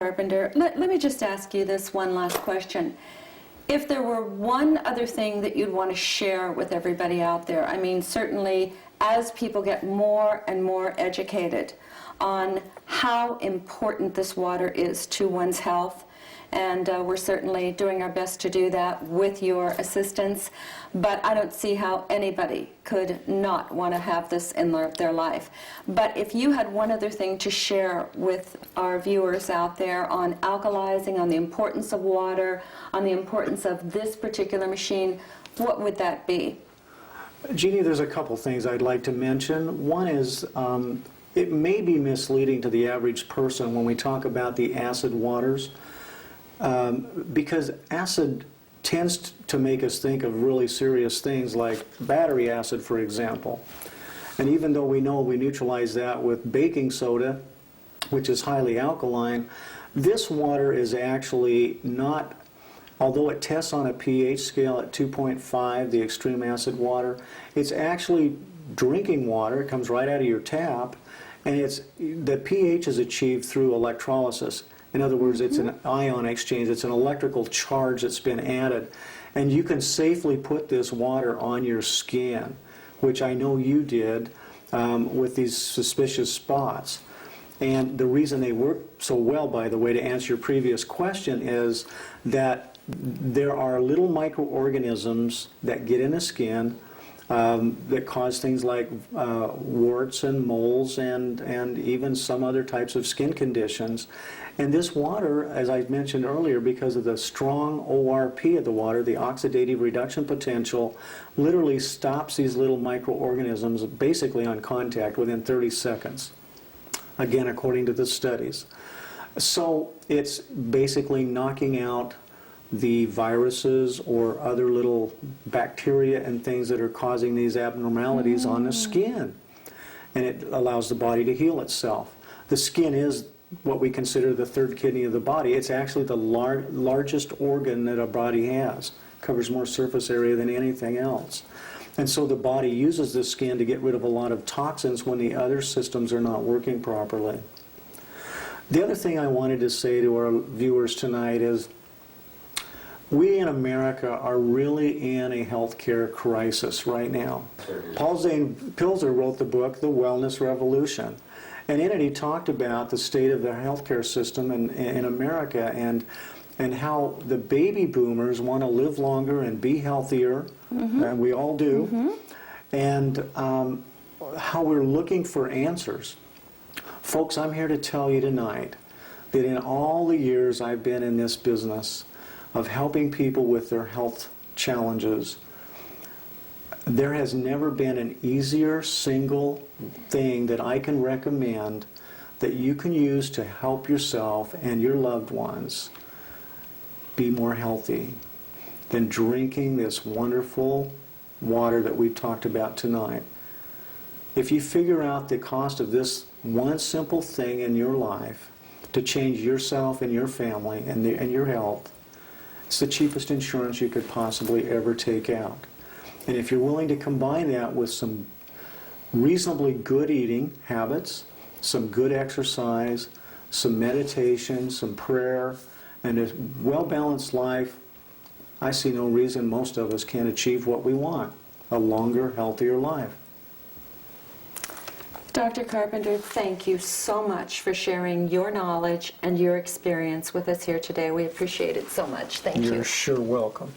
Carpenter. Let me just ask you this one last question. If there were one other thing that you'd want to share with everybody out there, I mean, certainly as people get more and more educated on how important this water is to one's health, and we're certainly doing our best to do that with your assistance, but I don't see how anybody could not want to have this in their life. But if you had one other thing to share with our viewers out there on alkalizing, on the importance of water, on the importance of this particular machine, what would that be? Jeannie, there's a couple things I'd like to mention. One is it may be misleading to the average person when we talk about the acid waters. Because acid tends to make us think of really serious things like battery acid, for example. And even though we know we neutralize that with baking soda, which is highly alkaline, this water is actually not, although it tests on a pH scale at 2.5, the extreme acid water, it's actually drinking water. It comes right out of your tap, and the pH is achieved through electrolysis. In other words, it's an ion exchange. It's an electrical charge that's been added. And you can safely put this water on your skin, which I know you did with these suspicious spots. And the reason they work so well, by the way, to answer your previous question, is that there are little microorganisms that get in the skin that cause things like warts and moles and even some other types of skin conditions. And this water, as I mentioned earlier, because of the strong ORP of the water, the oxidative reduction potential, literally stops these little microorganisms basically on contact within 30 seconds. Again, according to the studies. So it's basically knocking out the viruses or other little bacteria and things that are causing these abnormalities on the skin. And it allows the body to heal itself. The skin is what we consider the third kidney of the body. It's actually the largest organ that a body has. Covers more surface area than anything else. And so the body uses the skin to get rid of a lot of toxins when the other systems are not working properly. The other thing I wanted to say to our viewers tonight is we in America are really in a healthcare crisis right now. Paul Zane Pilzer wrote the book, The Wellness Revolution. And in it he talked about the state of the healthcare system in America and how the baby boomers want to live longer and be healthier, and we all do, and how we're looking for answers. Folks, I'm here to tell you tonight that in all the years I've been in this business of helping people with their health challenges, there has never been an easier single thing that I can recommend that you can use to help yourself and your loved ones be more healthy than drinking this wonderful water that we've talked about tonight. If you figure out the cost of this one simple thing in your life to change yourself and your family and your health, it's the cheapest insurance you could possibly ever take out. And if you're willing to combine that with some reasonably good eating habits, some good exercise, some meditation, some prayer, and a well-balanced life, I see no reason most of us can't achieve what we want, a longer, healthier life. Dr. Carpenter, thank you so much for sharing your knowledge and your experience with us here today. We appreciate it so much. Thank you. You're sure welcome.